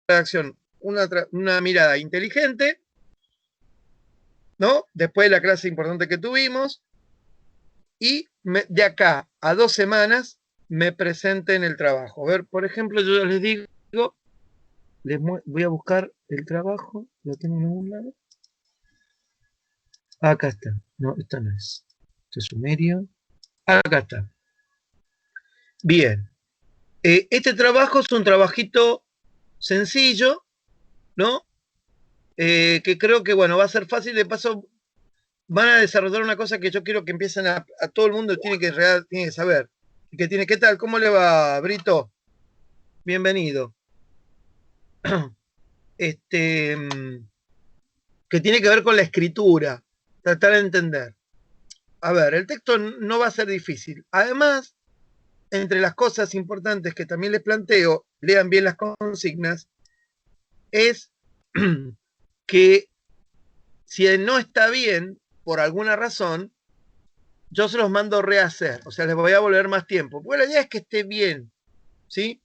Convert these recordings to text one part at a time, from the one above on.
redacción una mirada inteligente, ¿no? Después de la clase importante que tuvimos, y de acá a 2 semanas me presenten el trabajo. A ver, por ejemplo, yo les digo, voy a buscar el trabajo, lo tengo en algún lado. Acá está. No, esta no es. Este es sumerio. Acá está. Bien. Este trabajo es un trabajito sencillo, ¿no? Que creo que, bueno, va a ser fácil. De paso, van a desarrollar una cosa que yo quiero que empiecen a todo el mundo tiene que saber. ¿Qué tal? ¿Cómo le va, Brito? Bienvenido. Que tiene que ver con la escritura. Tratar de entender. A ver, el texto no va a ser difícil. Además, entre las cosas importantes que también les planteo, lean bien las consignas, es que si no está bien, por alguna razón, yo se los mando rehacer. O sea, les voy a volver más tiempo. Porque la idea es que esté bien, ¿sí?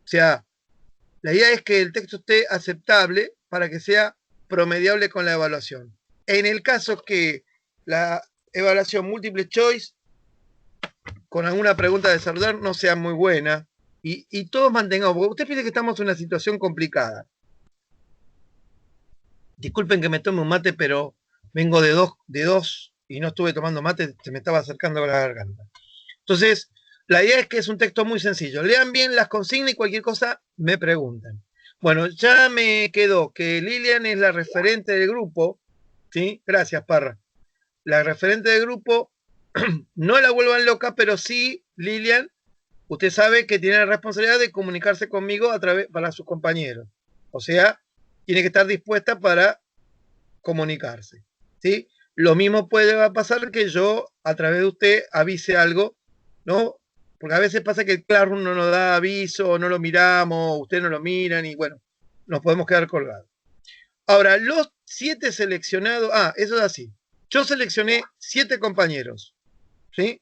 O sea, la idea es que el texto esté aceptable para que sea promediable con la evaluación. En el caso que la evaluación múltiple choice con alguna pregunta de desarrollar no sea muy buena y todos mantengamos, porque usted piensa que estamos en una situación complicada. Disculpen que me tome un mate, pero vengo de dos y no estuve tomando mate, se me estaba acercando a la garganta. Entonces, la idea es que es un texto muy sencillo. Lean bien las consignas y cualquier cosa me preguntan. Bueno, ya me quedó que Lilian es la referente del grupo, ¿sí? Gracias, Parra. La referente del grupo, no la vuelvan loca, pero sí, Lilian, usted sabe que tiene la responsabilidad de comunicarse conmigo para sus compañeros. O sea, tiene que estar dispuesta para comunicarse, ¿sí? Lo mismo puede pasar que yo, a través de usted, avise algo, ¿no? Porque a veces pasa que el Classroom no nos da aviso, no lo miramos, ustedes no lo miran y bueno, nos podemos quedar colgados. Ahora, los 7 seleccionados, eso es así. Yo seleccioné 7 compañeros, ¿sí?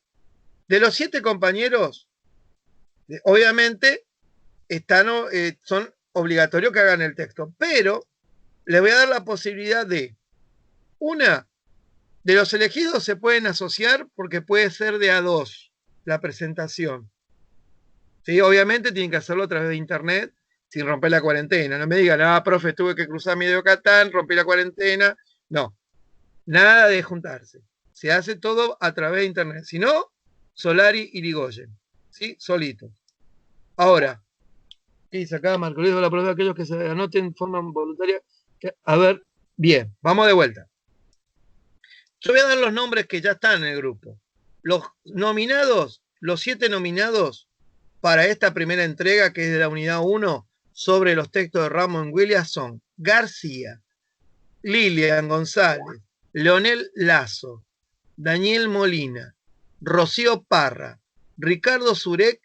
De los 7 compañeros, obviamente, son obligatorios que hagan el texto, pero les voy a dar la posibilidad de de los elegidos se pueden asociar porque puede ser de a 2 la presentación. ¿Sí? Obviamente tienen que hacerlo a través de internet sin romper la cuarentena. No me digan, profe, tuve que cruzar mi dedo Catán, rompí la cuarentena. No, nada de juntarse. Se hace todo a través de internet. Si no, Solari y Irigoyen. ¿Sí? Solitos. Ahora, ¿qué dice acá? Marco Luis de la prueba, aquellos que se anoten en forma voluntaria. A ver, bien, vamos de vuelta. Yo voy a dar los nombres que ya están en el grupo. Los nominados, los 7 nominados para esta primera entrega, que es de la unidad 1, sobre los textos de Ramón Williams, son García, Lilian González, Leonel Lazo, Daniel Molina, Rocío Parra, Ricardo Zurek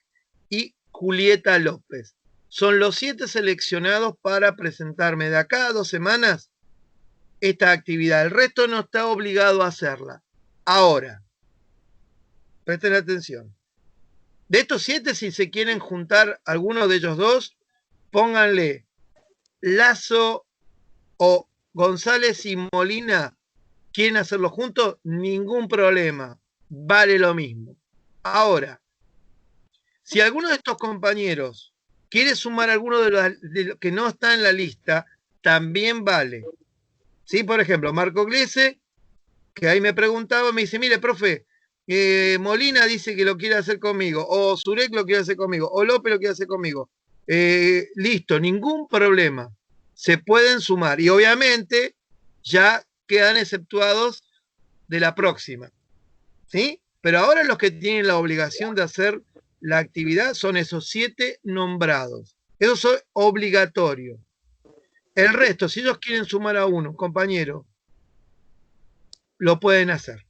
y Julieta López. Son los 7 seleccionados para presentarme de acá a 2 semanas esta actividad. El resto no está obligado a hacerla. Ahora, presten atención. De estos 7, si se quieren juntar alguno de ellos dos, pónganle Lazo o González y Molina. ¿Quieren hacerlo juntos? Ningún problema. Vale lo mismo. Ahora, si alguno de estos compañeros quiere sumar alguno de los que no está en la lista, también vale. ¿Sí? Por ejemplo, Marco Glese, que ahí me preguntaba, me dice, mire, profe, Molina dice que lo quiere hacer conmigo, o Zurek lo quiere hacer conmigo, o López lo quiere hacer conmigo. Listo, ningún problema. Se pueden sumar y obviamente ya quedan exceptuados de la próxima. ¿Sí? Pero ahora los que tienen la obligación de hacer la actividad son esos 7 nombrados. Eso es obligatorio. El resto, si ellos quieren sumar a uno, compañero, lo pueden hacer.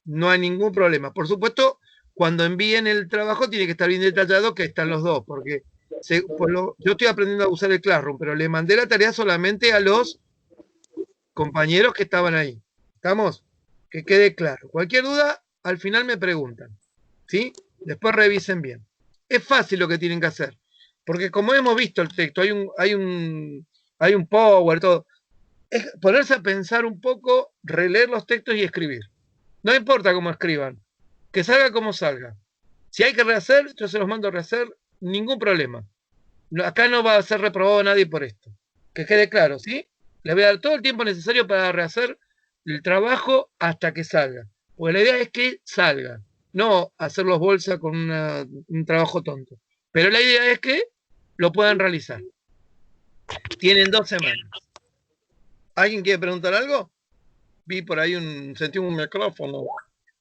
No hay ningún problema. Por supuesto, cuando envíen el trabajo tiene que estar bien detallado que están los dos, porque yo estoy aprendiendo a usar el Classroom, pero le mandé la tarea solamente a los compañeros que estaban ahí. ¿Estamos? Que quede claro. Cualquier duda, al final me preguntan. ¿Sí? Después revisen bien. Es fácil lo que tienen que hacer. Porque como hemos visto el texto, hay un power, todo. Es ponerse a pensar un poco, releer los textos y escribir. No importa cómo escriban, que salga como salga. Si hay que rehacer, yo se los mando a rehacer, ningún problema. Acá no va a ser reprobado nadie por esto. Que quede claro, ¿sí? Le voy a dar todo el tiempo necesario para rehacer el trabajo hasta que salga. Porque la idea es que salga, no hacerlos bolsa con un trabajo tonto. Pero la idea es que lo puedan realizar. Tienen 2 semanas. ¿Alguien quiere preguntar algo? Vi por ahí sentí un micrófono.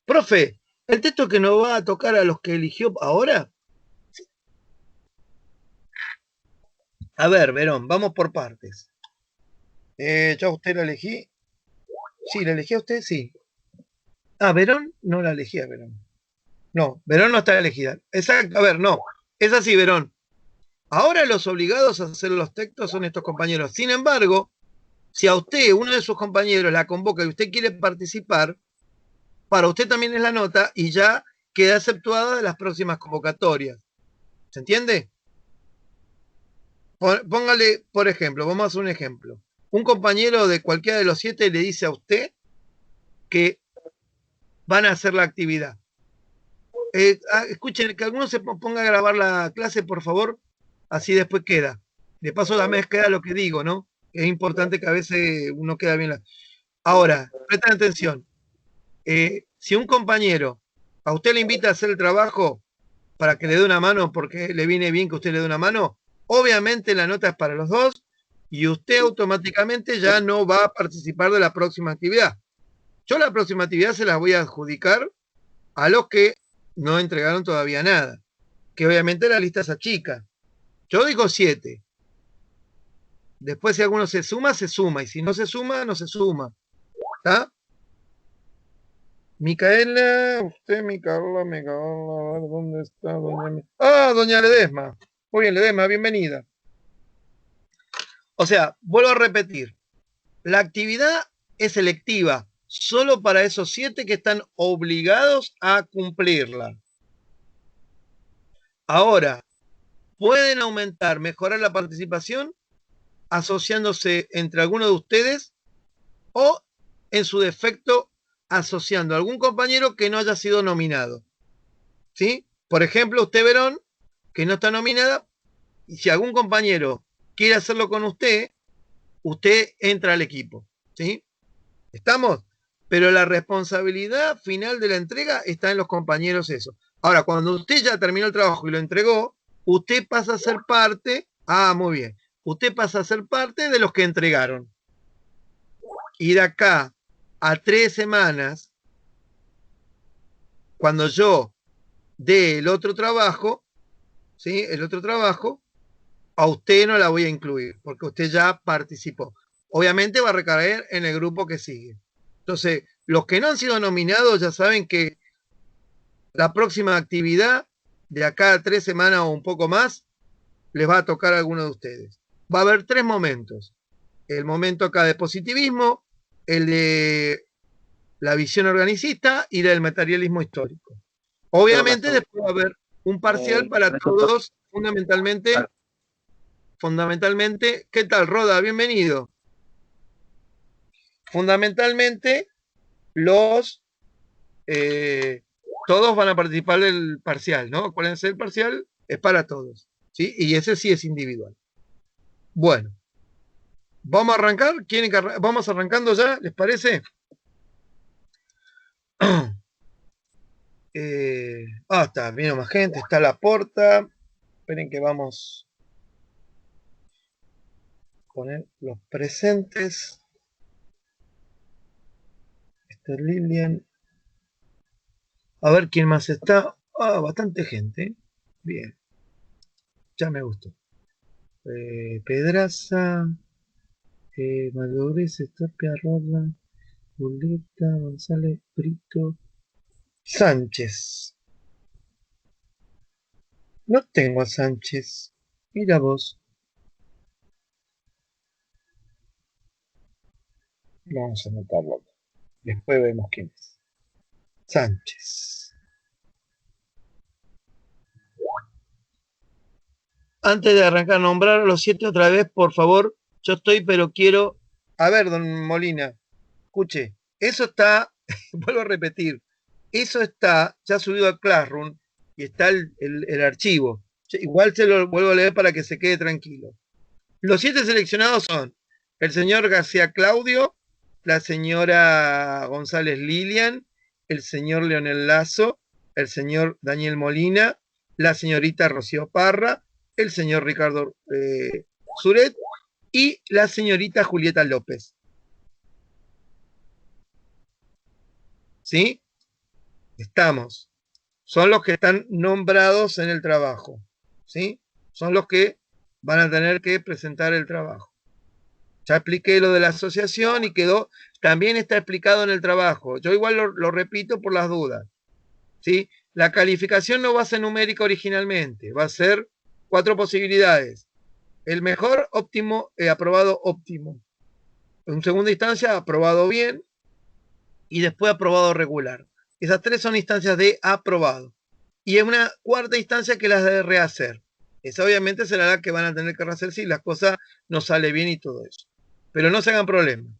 Profe, ¿el texto que nos va a tocar a los que eligió ahora? A ver, Verón, vamos por partes. ¿Ya usted la elegí? Sí, ¿la elegí a usted? Sí. Ah, Verón no la elegí a Verón. No, Verón no está elegida. Exacto, a ver, no. Es así, Verón. Ahora los obligados a hacer los textos son estos compañeros. Sin embargo, si a usted, uno de sus compañeros, la convoca y usted quiere participar, para usted también es la nota y ya queda exceptuada de las próximas convocatorias. ¿Se entiende? Póngale, por ejemplo, vamos a hacer un ejemplo. Un compañero de cualquiera de los 7 le dice a usted que van a hacer la actividad. Escuchen, que alguno se ponga a grabar la clase, por favor, así después queda. De paso también queda lo que digo, ¿no? Es importante que a veces uno queda bien. Ahora, presten atención. Si un compañero a usted le invita a hacer el trabajo para que le dé una mano porque le viene bien que usted le dé una mano, obviamente la nota es para los dos y usted automáticamente ya no va a participar de la próxima actividad. Yo la próxima actividad se la voy a adjudicar a los que no entregaron todavía nada, que obviamente la lista es chica. Yo digo 7. Después si alguno se suma, se suma. Y si no se suma, no se suma. ¿Está? Micaela, usted, Micaela, a ver, ¿dónde está? Doña Ledesma. Muy bien, Ledesma, bienvenida. O sea, vuelvo a repetir, la actividad es selectiva, solo para esos 7 que están obligados a cumplirla. Ahora, pueden aumentar, mejorar la participación asociándose entre algunos de ustedes o, en su defecto, asociando a algún compañero que no haya sido nominado. ¿Sí? Por ejemplo, usted, Verón, que no está nominada, y si algún compañero quiere hacerlo con usted, usted entra al equipo. ¿Sí? ¿Estamos? Pero la responsabilidad final de la entrega está en los compañeros eso. Ahora, cuando usted ya terminó el trabajo y lo entregó, usted pasa a ser parte, muy bien, usted pasa a ser parte de los que entregaron. Y de acá a 3 semanas, cuando yo dé el otro trabajo, ¿sí? El otro trabajo, a usted no la voy a incluir, porque usted ya participó. Obviamente va a recaer en el grupo que sigue. Entonces, los que no han sido nominados ya saben que la próxima actividad, de acá a 3 semanas o un poco más, les va a tocar a alguno de ustedes. Va a haber 3 momentos. El momento acá de positivismo, el de la visión organicista y del materialismo histórico. Obviamente después va a haber un parcial para todos, fundamentalmente, ¿qué tal, Roda? Bienvenido. Fundamentalmente, todos van a participar del parcial, ¿no? Acuérdense, el parcial es para todos, ¿sí? Y ese sí es individual. Bueno, vamos a arrancar. Vamos arrancando ya? ¿Les parece? Está, vino más gente, está la porta. Esperen que vamos a poner los presentes. Está Lilian. A ver quién más está. Bastante gente. Bien. Ya me gustó. Pedraza. Madurez, Estopia, Roda, Julieta, González, Brito, Sánchez. No tengo a Sánchez. Mira vos. Vamos a anotarlo. Después vemos quién es. Sánchez. Antes de arrancar a nombrar a los 7 otra vez, por favor, yo estoy, pero quiero... A ver, don Molina, escuche, eso está, vuelvo a repetir, eso está ya subido a Classroom y está el archivo. Igual se lo vuelvo a leer para que se quede tranquilo. Los 7 seleccionados son el señor García Claudio, la señora González Lilian, el señor Leonel Lazo, el señor Daniel Molina, la señorita Rocío Parra, el señor Ricardo Suret y la señorita Julieta López. ¿Sí? Estamos. Son los que están nombrados en el trabajo. ¿Sí? Son los que van a tener que presentar el trabajo. Ya expliqué lo de la asociación y quedó, también está explicado en el trabajo. Yo igual lo repito por las dudas. ¿Sí? La calificación no va a ser numérica originalmente, va a ser 4 posibilidades. El mejor, óptimo, aprobado, óptimo. En segunda instancia, aprobado bien y después aprobado regular. Esas 3 son instancias de aprobado. Y en una cuarta instancia que las de rehacer. Esa obviamente será la que van a tener que rehacer si las cosas no salen bien y todo eso. Pero no se hagan problemas.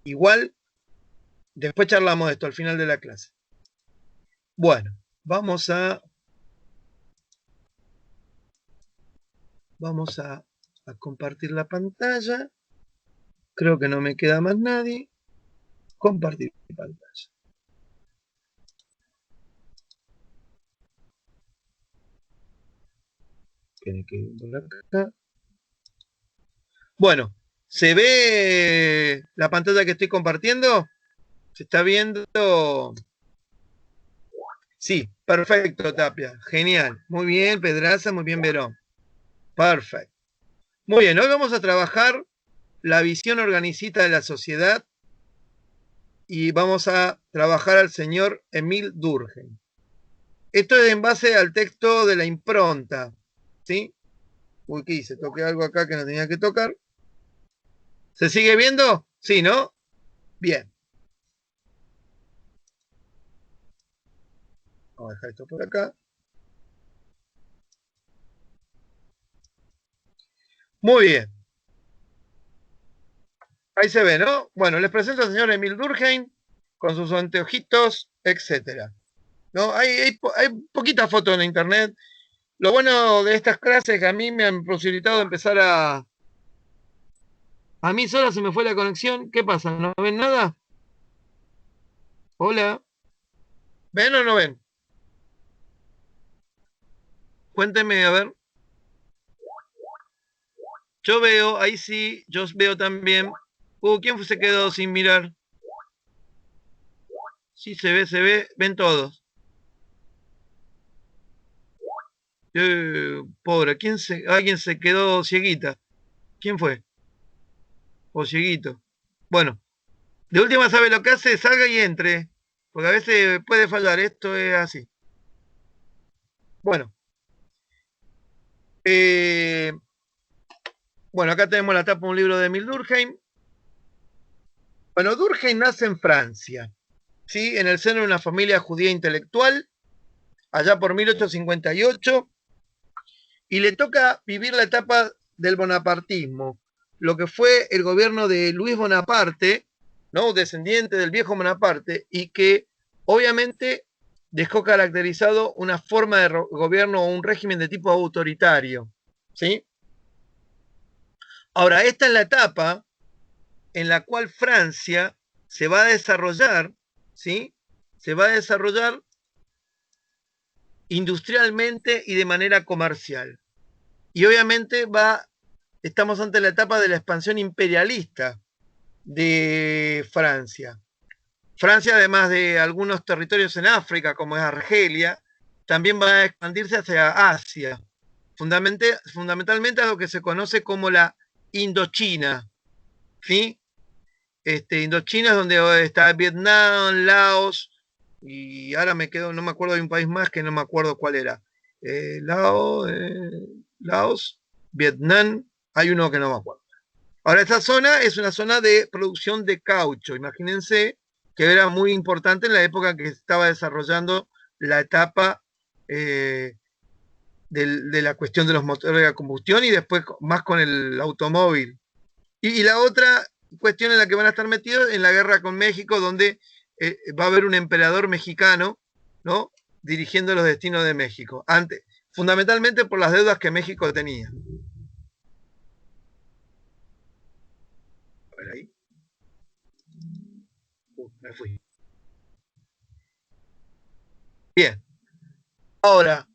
Igual, después charlamos de esto al final de la clase. Bueno, vamos a compartir la pantalla. Creo que no me queda más nadie. Compartir pantalla. Tiene que ir por acá. Bueno, ¿se ve la pantalla que estoy compartiendo? ¿Se está viendo? Sí, perfecto, Tapia. Genial. Muy bien, Pedraza, muy bien, Verón. Perfecto. Muy bien, hoy vamos a trabajar la visión organicista de la sociedad y vamos a trabajar al señor Emil Durkheim. Esto es en base al texto de la impronta, ¿sí? Uy, ¿qué hice? Toqué algo acá que no tenía que tocar. ¿Se sigue viendo? Sí, ¿no? Bien. Vamos a dejar esto por acá. Muy bien. Ahí se ve, ¿no? Bueno, les presento al señor Emil Durkheim con sus anteojitos, etc. ¿No? Hay poquitas fotos en internet. Lo bueno de estas clases es que a mí me han posibilitado empezar a... A mí sola se me fue la conexión. ¿Qué pasa? ¿No ven nada? Hola. ¿Ven o no ven? Cuéntenme, a ver. Yo veo, ahí sí, yo veo también. ¿Quién se quedó sin mirar? Sí, se ve, ven todos. Pobre, alguien se quedó cieguita. ¿Quién fue? O cieguito. Bueno, de última sabe lo que hace, salga y entre. Porque a veces puede fallar, esto es así. Bueno. Bueno, acá tenemos la tapa de un libro de Emil Durkheim. Bueno, Durkheim nace en Francia, ¿sí? En el seno de una familia judía intelectual, allá por 1858, y le toca vivir la etapa del bonapartismo, lo que fue el gobierno de Luis Bonaparte, ¿no? Descendiente del viejo Bonaparte, y que obviamente dejó caracterizado una forma de gobierno o un régimen de tipo autoritario, ¿sí? Ahora, esta es la etapa en la cual Francia se va a desarrollar, ¿sí? Se va a desarrollar industrialmente y de manera comercial. Y obviamente estamos ante la etapa de la expansión imperialista de Francia. Francia, además de algunos territorios en África, como es Argelia, también va a expandirse hacia Asia, fundamentalmente a lo que se conoce como la Indochina, ¿sí? Indochina es donde está Vietnam, Laos, y ahora no me acuerdo de un país más que no me acuerdo cuál era. Laos, Vietnam, hay uno que no me acuerdo. Ahora, esta zona es una zona de producción de caucho. Imagínense que era muy importante en la época que estaba desarrollando la etapa de la cuestión de los motores de combustión y después más con el automóvil. Y la otra cuestión en la que van a estar metidos en la guerra con México, donde va a haber un emperador mexicano, ¿no? Dirigiendo los destinos de México, fundamentalmente por las deudas que México tenía. A ver ahí. Me fui. Bien. Ahora,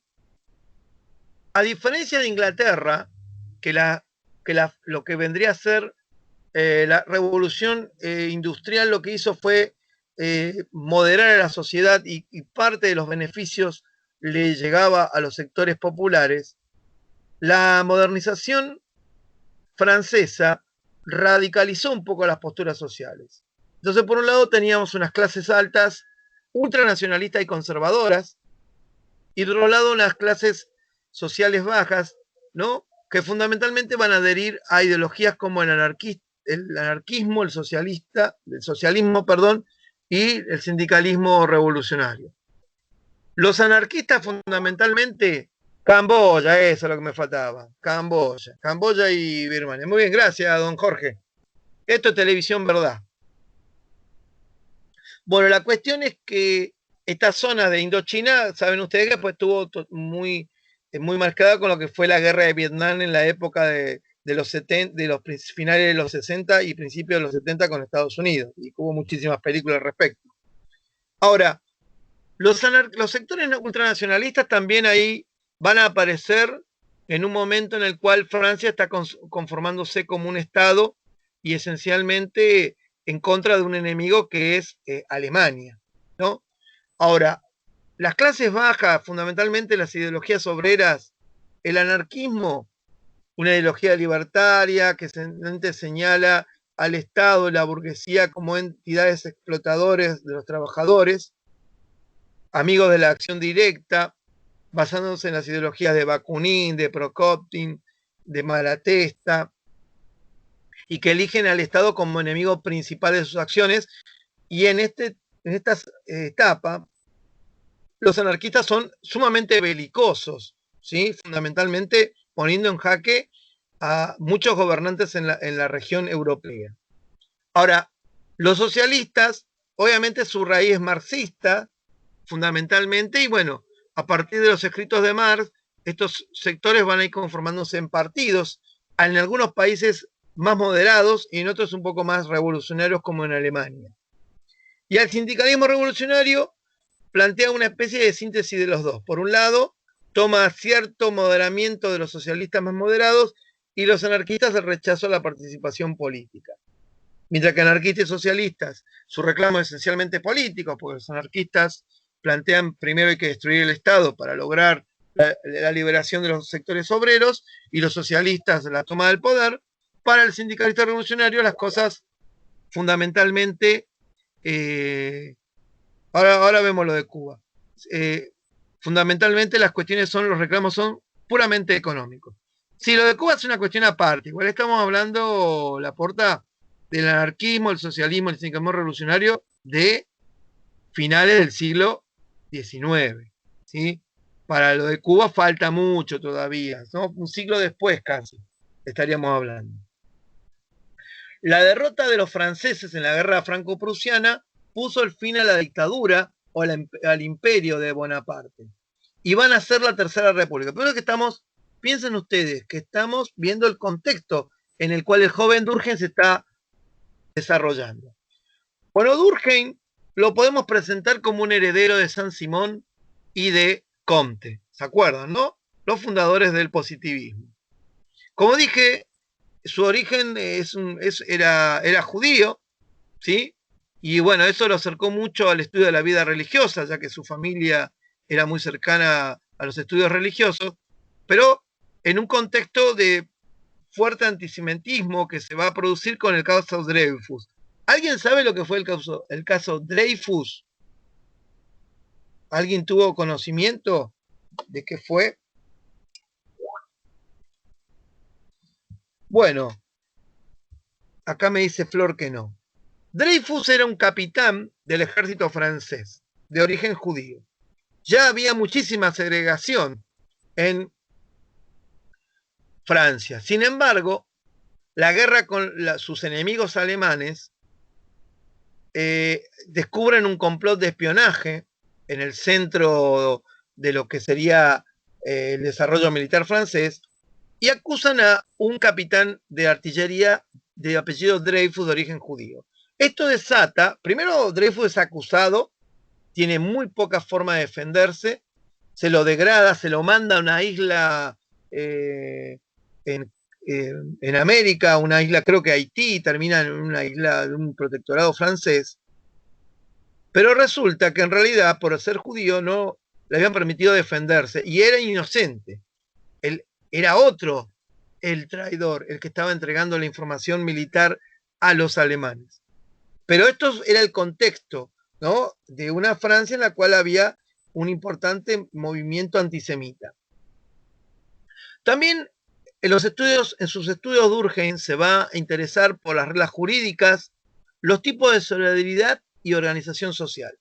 a diferencia de Inglaterra, que, lo que vendría a ser la revolución industrial lo que hizo fue moderar a la sociedad y parte de los beneficios le llegaba a los sectores populares. La modernización francesa radicalizó un poco las posturas sociales. Entonces, por un lado, teníamos unas clases altas, ultranacionalistas y conservadoras, y por otro lado, unas clases sociales bajas, ¿no? Que fundamentalmente van a adherir a ideologías como el anarquismo, el socialismo, perdón, y el sindicalismo revolucionario. Los anarquistas fundamentalmente, Camboya, eso es lo que me faltaba, Camboya y Birmania. Muy bien, gracias, don Jorge. Esto es televisión, ¿verdad? Bueno, la cuestión es que esta zona de Indochina, saben ustedes que pues estuvo muy marcada con lo que fue la guerra de Vietnam en la época de los finales de los 60 y principios de los 70 con Estados Unidos. Y hubo muchísimas películas al respecto. Ahora, los sectores ultranacionalistas también ahí van a aparecer en un momento en el cual Francia está conformándose como un Estado y esencialmente en contra de un enemigo que es Alemania, ¿no? Ahora, las clases bajas, fundamentalmente las ideologías obreras, el anarquismo, una ideología libertaria que señala al Estado y la burguesía como entidades explotadores de los trabajadores, amigos de la acción directa, basándose en las ideologías de Bakunin, de Prokoptin, de Malatesta, y que eligen al Estado como enemigo principal de sus acciones. Y en esta etapa, los anarquistas son sumamente belicosos, ¿sí? Fundamentalmente poniendo en jaque a muchos gobernantes en la región europea. Ahora, los socialistas, obviamente su raíz es marxista, fundamentalmente, y bueno, a partir de los escritos de Marx, estos sectores van a ir conformándose en partidos, en algunos países más moderados y en otros un poco más revolucionarios como en Alemania. Y al sindicalismo revolucionario plantea una especie de síntesis de los dos. Por un lado, toma cierto moderamiento de los socialistas más moderados y los anarquistas el rechazo a la participación política. Mientras que anarquistas y socialistas, su reclamo es esencialmente político, porque los anarquistas plantean primero hay que destruir el Estado para lograr la liberación de los sectores obreros, y los socialistas la toma del poder. Para el sindicalista revolucionario las cosas fundamentalmente, ahora vemos lo de Cuba, fundamentalmente las cuestiones los reclamos son puramente económicos. Si lo de Cuba es una cuestión aparte, igual estamos hablando, Laporta, del anarquismo, el socialismo, el sindicalismo revolucionario de finales del siglo XIX, ¿sí? Para lo de Cuba falta mucho todavía, ¿no? Un siglo después casi estaríamos hablando. La derrota de los franceses en la guerra franco-prusiana puso el fin a la dictadura o al imperio de Bonaparte. Y van a ser la Tercera República. Pero que piensen ustedes que estamos viendo el contexto en el cual el joven Durkheim se está desarrollando. Bueno, Durkheim lo podemos presentar como un heredero de Saint-Simon y de Comte, ¿se acuerdan, no? Los fundadores del positivismo. Como dije, su origen era judío, ¿sí? Y bueno, eso lo acercó mucho al estudio de la vida religiosa, ya que su familia era muy cercana a los estudios religiosos, pero en un contexto de fuerte antisemitismo que se va a producir con el caso Dreyfus. ¿Alguien sabe lo que fue el caso Dreyfus? ¿Alguien tuvo conocimiento de qué fue? Bueno, acá me dice Flor que no. Dreyfus era un capitán del ejército francés, de origen judío. Ya había muchísima segregación en Francia. Sin embargo, la guerra con sus enemigos alemanes descubren un complot de espionaje en el centro de lo que sería el desarrollo militar francés y acusan a un capitán de artillería de apellido Dreyfus de origen judío. Esto desata, primero Dreyfus es acusado, tiene muy poca forma de defenderse, se lo degrada, se lo manda a una isla en América, una isla creo que Haití, termina en una isla de un protectorado francés, pero resulta que en realidad por ser judío no le habían permitido defenderse y era inocente. Él era otro el traidor, el que estaba entregando la información militar a los alemanes. Pero esto era el contexto, ¿no?, de una Francia en la cual había un importante movimiento antisemita. También en sus estudios Durkheim se va a interesar por las reglas jurídicas, los tipos de solidaridad y organización social.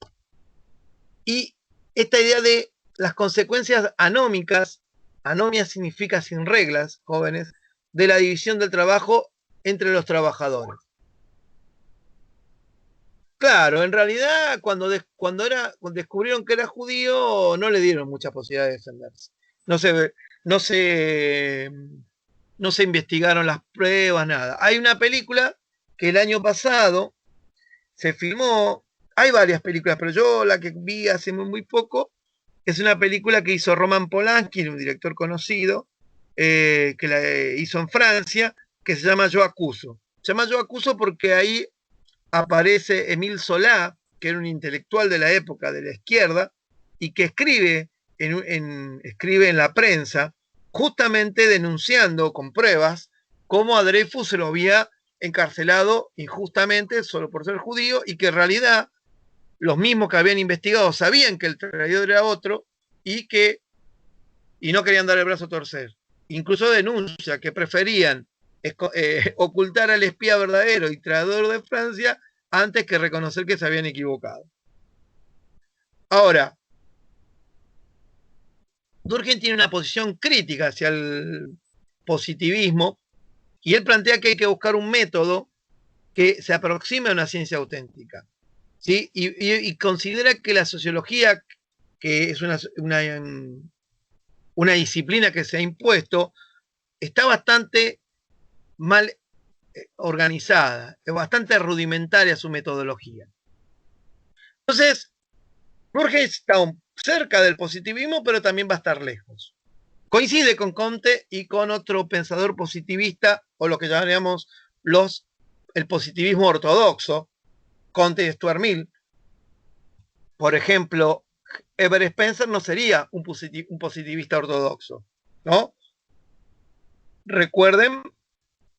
Y esta idea de las consecuencias anómicas, anomia significa sin reglas, jóvenes, de la división del trabajo entre los trabajadores. Claro, en realidad cuando descubrieron que era judío no le dieron mucha posibilidad de defenderse. No se investigaron las pruebas, nada. Hay una película que el año pasado se filmó, hay varias películas, pero yo la que vi hace muy poco es una película que hizo Roman Polanski, un director conocido, que la hizo en Francia, que se llama Yo Acuso. Se llama Yo Acuso porque ahí aparece Émile Zola, que era un intelectual de la época de la izquierda, y que escribe en la prensa, justamente denunciando con pruebas cómo a Dreyfus se lo había encarcelado injustamente solo por ser judío y que en realidad los mismos que habían investigado sabían que el traidor era otro y no querían dar el brazo a torcer. Incluso denuncia que preferían ocultar al espía verdadero y traidor de Francia antes que reconocer que se habían equivocado. Ahora, Durkheim tiene una posición crítica hacia el positivismo y él plantea que hay que buscar un método que se aproxime a una ciencia auténtica, ¿sí? Y considera que la sociología, que es una disciplina que se ha impuesto, está bastante mal organizada, es bastante rudimentaria su metodología. Entonces, Durkheim está cerca del positivismo, pero también va a estar lejos. Coincide con Comte y con otro pensador positivista, o lo que llamaríamos el positivismo ortodoxo, Comte y Stuart Mill. Por ejemplo, Herbert Spencer no sería un positivista ortodoxo, ¿no? Recuerden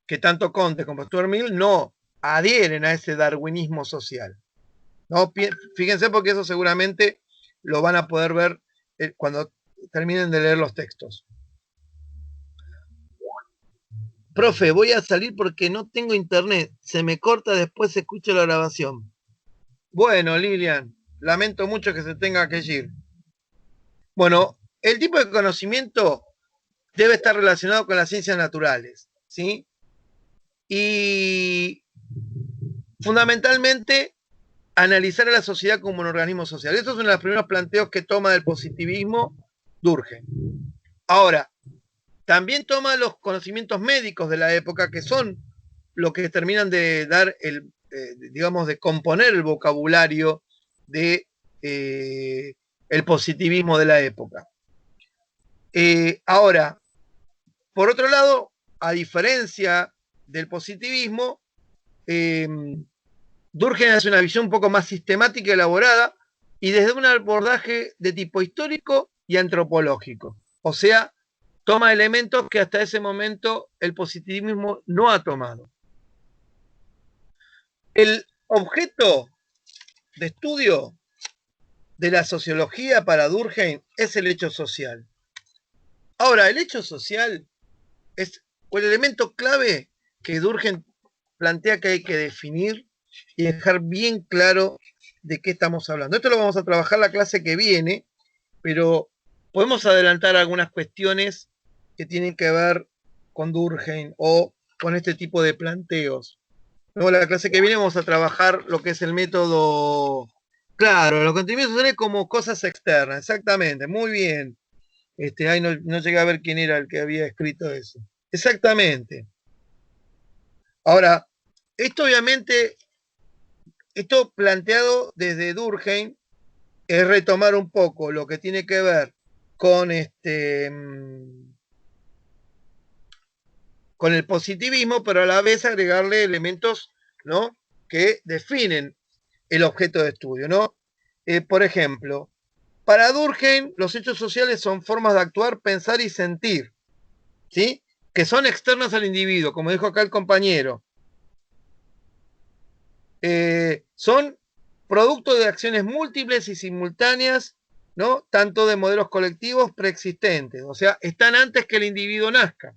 que tanto Comte como Stuart Mill no adhieren a ese darwinismo social, ¿no? Fíjense porque eso seguramente lo van a poder ver cuando terminen de leer los textos. Profe, voy a salir porque no tengo internet. Se me corta, después se escucha la grabación. Bueno, Lilian, lamento mucho que se tenga que ir. Bueno, el tipo de conocimiento debe estar relacionado con las ciencias naturales, ¿sí? Y fundamentalmente analizar a la sociedad como un organismo social. Eso es uno de los primeros planteos que toma del positivismo Durkheim. Ahora, también toma los conocimientos médicos de la época, que son lo que terminan de dar digamos, de componer el vocabulario de el positivismo de la época. Ahora, por otro lado, a diferencia del positivismo, Durkheim hace una visión un poco más sistemática y elaborada y desde un abordaje de tipo histórico y antropológico. O sea, toma elementos que hasta ese momento el positivismo no ha tomado. El objeto de estudio de la sociología para Durkheim es el hecho social. Ahora, el hecho social es el elemento clave que Durkheim plantea que hay que definir y dejar bien claro de qué estamos hablando. Esto lo vamos a trabajar la clase que viene, pero podemos adelantar algunas cuestiones que tienen que ver con Durkheim o con este tipo de planteos. Luego la clase que viene vamos a trabajar lo que es el método. Claro, los contenidos sociales como cosas externas, exactamente, muy bien. Ahí no llegué a ver quién era el que había escrito eso. Exactamente. Ahora, esto obviamente, esto planteado desde Durkheim es retomar un poco lo que tiene que ver con con el positivismo, pero a la vez agregarle elementos, ¿no?, que definen el objeto de estudio, ¿no? Por ejemplo, para Durkheim, los hechos sociales son formas de actuar, pensar y sentir, ¿sí?, que son externas al individuo, como dijo acá el compañero. Son producto de acciones múltiples y simultáneas, ¿no?, tanto de modelos colectivos preexistentes, o sea, están antes que el individuo nazca.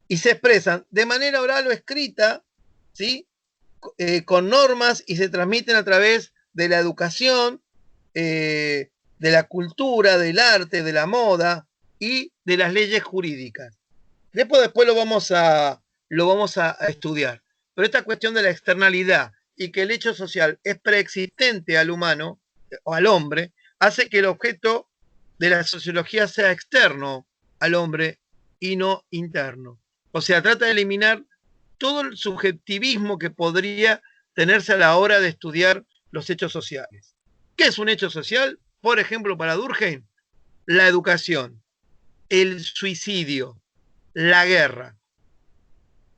Y se expresan de manera oral o escrita, ¿sí?, con normas, y se transmiten a través de la educación, de la cultura, del arte, de la moda y de las leyes jurídicas. Después lo vamos a estudiar. Pero esta cuestión de la externalidad y que el hecho social es preexistente al humano o al hombre, hace que el objeto de la sociología sea externo al hombre y no interno. O sea, trata de eliminar todo el subjetivismo que podría tenerse a la hora de estudiar los hechos sociales. ¿Qué es un hecho social? Por ejemplo, para Durkheim, la educación, el suicidio, la guerra,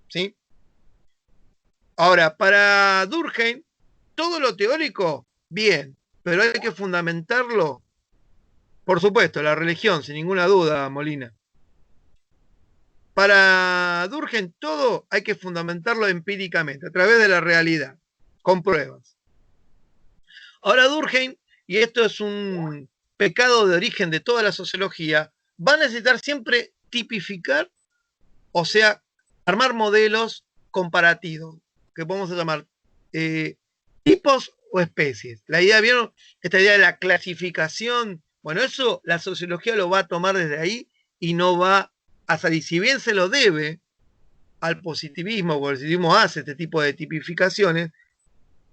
¿sí? Ahora, para Durkheim, todo lo teórico, bien, pero hay que fundamentarlo, por supuesto, la religión, sin ninguna duda, Molina. Para Durkheim, todo hay que fundamentarlo empíricamente, a través de la realidad, con pruebas. Ahora, Durkheim, y esto es un pecado de origen de toda la sociología, va a necesitar siempre tipificar, o sea, armar modelos comparativos, que podemos llamar tipos o especies. La idea, ¿vieron? Esta idea de la clasificación, bueno, eso la sociología lo va a tomar desde ahí y no va a salir. Si bien se lo debe al positivismo, porque el positivismo hace este tipo de tipificaciones,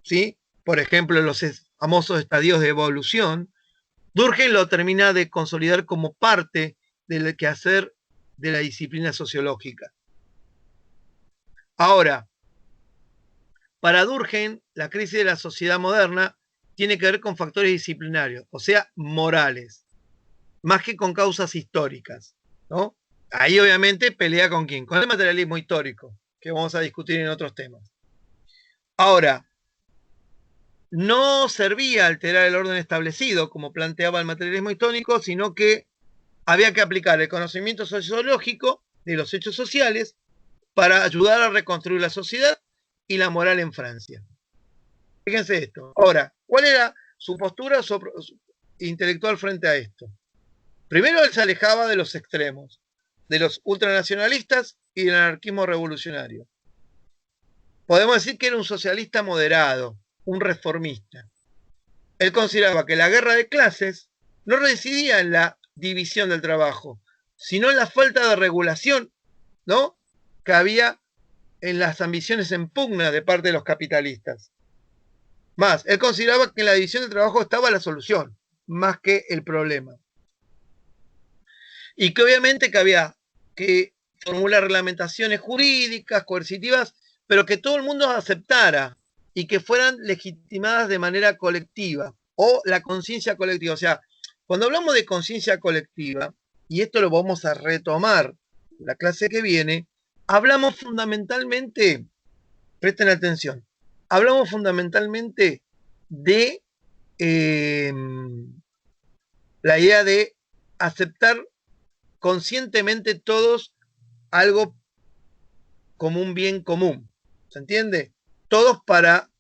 ¿sí? Por ejemplo, los famosos estadios de evolución, Durkheim lo termina de consolidar como parte del quehacer de la disciplina sociológica. Ahora, para Durkheim, la crisis de la sociedad moderna tiene que ver con factores disciplinarios, o sea, morales, más que con causas históricas, ¿no? Ahí obviamente pelea con quién, con el materialismo histórico, que vamos a discutir en otros temas. Ahora, no servía alterar el orden establecido, como planteaba el materialismo histórico, sino que había que aplicar el conocimiento sociológico de los hechos sociales para ayudar a reconstruir la sociedad y la moral en Francia. Fíjense esto. Ahora, ¿cuál era su postura intelectual frente a esto? Primero, él se alejaba de los extremos, de los ultranacionalistas y del anarquismo revolucionario. Podemos decir que era un socialista moderado, un reformista. Él consideraba que la guerra de clases no residía en la división del trabajo, sino en la falta de regulación, ¿no?, que había en las ambiciones en pugna de parte de los capitalistas. Más, él consideraba que en la división del trabajo estaba la solución, más que el problema. Y que obviamente que había que formular reglamentaciones jurídicas, coercitivas, pero que todo el mundo aceptara y que fueran legitimadas de manera colectiva, o la conciencia colectiva. O sea, cuando hablamos de conciencia colectiva, y esto lo vamos a retomar la clase que viene, hablamos fundamentalmente, presten atención, hablamos fundamentalmente de la idea de aceptar conscientemente todos algo como un bien común. ¿Se entiende? Todos para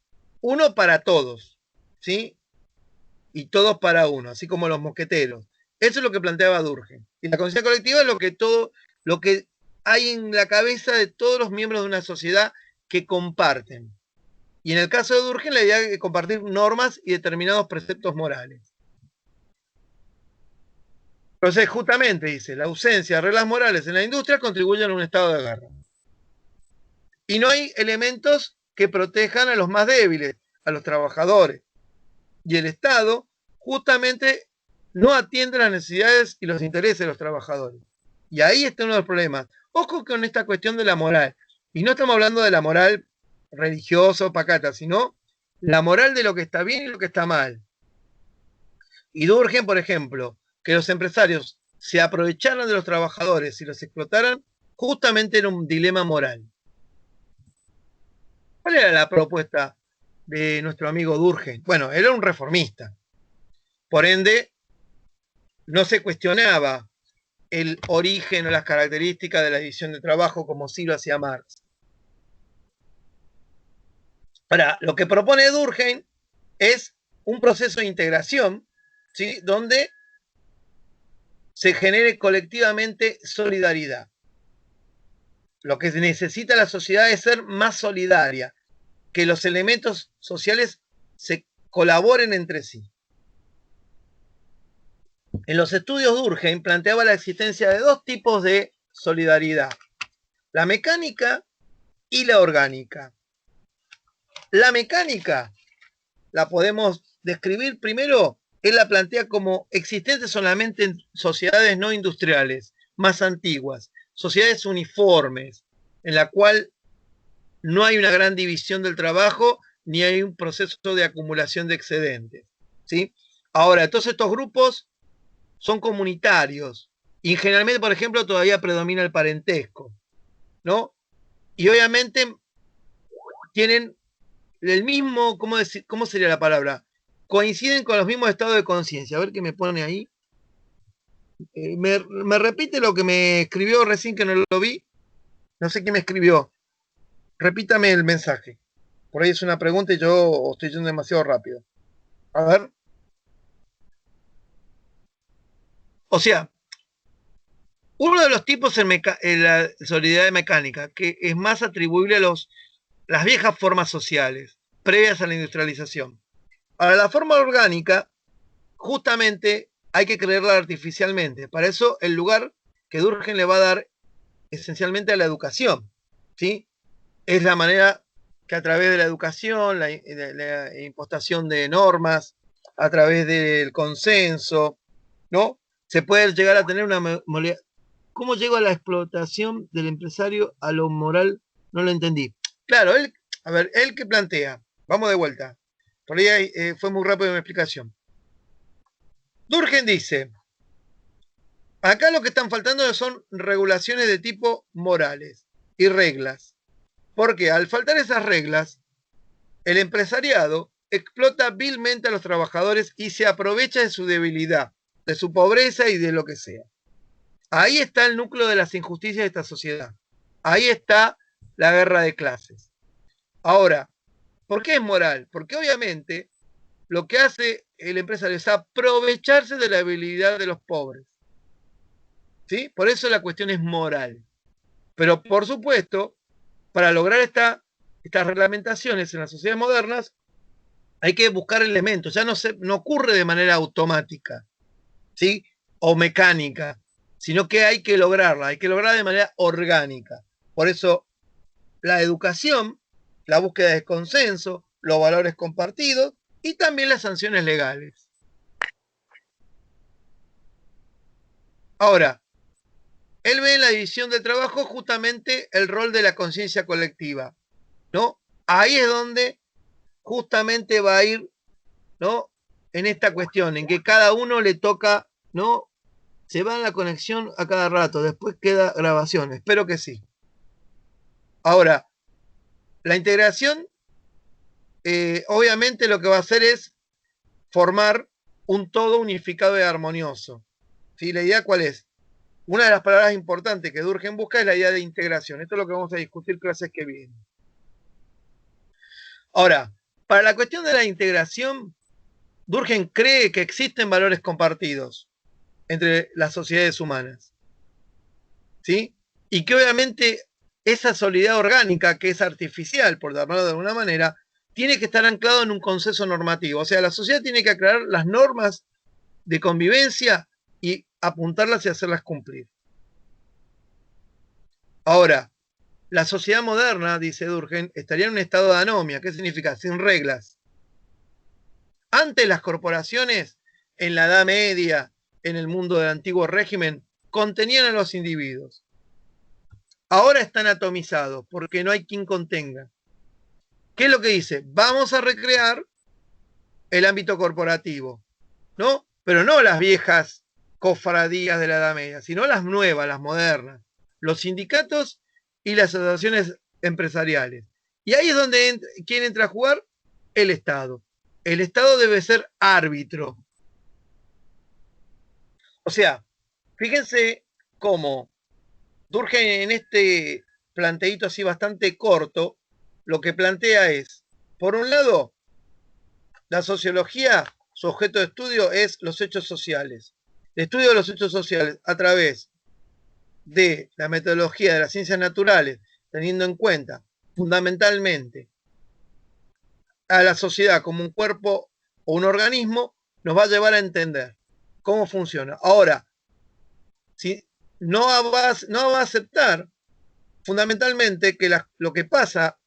uno, para todos, ¿sí? Y todos para uno, así como los mosqueteros. Eso es lo que planteaba Durkheim. Y la conciencia colectiva es lo que hay en la cabeza de todos los miembros de una sociedad que comparten. Y en el caso de Durkheim, la idea de compartir normas y determinados preceptos morales. Entonces, justamente dice, la ausencia de reglas morales en la industria contribuye a un estado de guerra. Y no hay elementos que protejan a los más débiles, a los trabajadores. Y el Estado justamente no atiende las necesidades y los intereses de los trabajadores. Y ahí está uno de los problemas. Ojo con esta cuestión de la moral. Y no estamos hablando de la moral religiosa o pacata, sino la moral de lo que está bien y lo que está mal. Y Durkheim, por ejemplo, que los empresarios se aprovecharan de los trabajadores y los explotaran, justamente era un dilema moral. ¿Cuál era la propuesta de nuestro amigo Durkheim? Bueno, era un reformista. Por ende, no se cuestionaba el origen o las características de la división de trabajo como sí lo hacía Marx. Ahora, lo que propone Durkheim es un proceso de integración, ¿sí?, donde se genere colectivamente solidaridad. Lo que necesita la sociedad es ser más solidaria, que los elementos sociales se colaboren entre sí. En los estudios Durkheim planteaba la existencia de dos tipos de solidaridad, la mecánica y la orgánica. La mecánica la podemos describir primero, él la plantea como existente solamente en sociedades no industriales, más antiguas, sociedades uniformes, en la cual no hay una gran división del trabajo ni hay un proceso de acumulación de excedentes, ¿sí? Ahora, todos estos grupos son comunitarios y generalmente, por ejemplo, todavía predomina el parentesco, ¿no? Y obviamente tienen el mismo, ¿cómo sería la palabra? Coinciden con los mismos estados de conciencia. A ver qué me pone ahí. Me repite lo que me escribió recién que no lo vi. No sé quién me escribió. Repítame el mensaje. Por ahí es una pregunta y yo estoy yendo demasiado rápido. A ver. O sea, uno de los tipos en la solidaridad mecánica, que es más atribuible a las viejas formas sociales, previas a la industrialización. Ahora, la forma orgánica, justamente hay que creerla artificialmente. Para eso, el lugar que Durkheim le va a dar esencialmente a la educación, ¿sí? Es la manera que a través de la educación, la impostación de normas, a través del consenso, ¿no?, se puede llegar a tener una... ¿Cómo llego a la explotación del empresario a lo moral? No lo entendí. Claro, él que plantea, vamos de vuelta, por ahí fue muy rápido mi explicación. Durkheim dice, acá lo que están faltando son regulaciones de tipo morales y reglas. Porque al faltar esas reglas, el empresariado explota vilmente a los trabajadores y se aprovecha de su debilidad, de su pobreza y de lo que sea. Ahí está el núcleo de las injusticias de esta sociedad. Ahí está la guerra de clases. Ahora, ¿por qué es moral? Porque obviamente lo que hace el empresario es aprovecharse de la debilidad de los pobres, ¿sí? Por eso la cuestión es moral. Pero por supuesto, para lograr estas reglamentaciones en las sociedades modernas, hay que buscar elementos. Ya no ocurre de manera automática, ¿sí?, o mecánica, sino que hay que lograrla de manera orgánica. Por eso, la educación, la búsqueda de consenso, los valores compartidos y también las sanciones legales. Ahora, él ve en la división del trabajo justamente el rol de la conciencia colectiva, ¿no? Ahí es donde justamente va a ir, ¿no?, en esta cuestión, en que cada uno le toca, ¿no? Se va en la conexión a cada rato, después queda grabación, espero que sí. Ahora, la integración, obviamente lo que va a hacer es formar un todo unificado y armonioso, ¿sí? La idea, ¿cuál es? Una de las palabras importantes que Durkheim busca es la idea de integración. Esto es lo que vamos a discutir clases que vienen. Ahora, para la cuestión de la integración, Durkheim cree que existen valores compartidos entre las sociedades humanas, ¿sí? Y que obviamente esa solidaridad orgánica, que es artificial, por llamarlo de alguna manera, tiene que estar anclado en un consenso normativo. O sea, la sociedad tiene que aclarar las normas de convivencia y apuntarlas y hacerlas cumplir. Ahora, la sociedad moderna, dice Durkheim, estaría en un estado de anomia. ¿Qué significa? Sin reglas. Antes las corporaciones, en la Edad Media, en el mundo del antiguo régimen, contenían a los individuos. Ahora están atomizados porque no hay quien contenga. ¿Qué es lo que dice? Vamos a recrear el ámbito corporativo, ¿no? Pero no las viejas cofradías de la Edad Media, sino las nuevas, las modernas, los sindicatos y las asociaciones empresariales. Y ahí es donde ¿quién entra a jugar? El Estado. El Estado debe ser árbitro. O sea, fíjense cómo Durkheim en este planteíto así bastante corto, lo que plantea es, por un lado, la sociología, su objeto de estudio es los hechos sociales. El estudio de los hechos sociales a través de la metodología de las ciencias naturales, teniendo en cuenta fundamentalmente a la sociedad como un cuerpo o un organismo, nos va a llevar a entender cómo funciona. Ahora, si no va a aceptar fundamentalmente que lo que pasa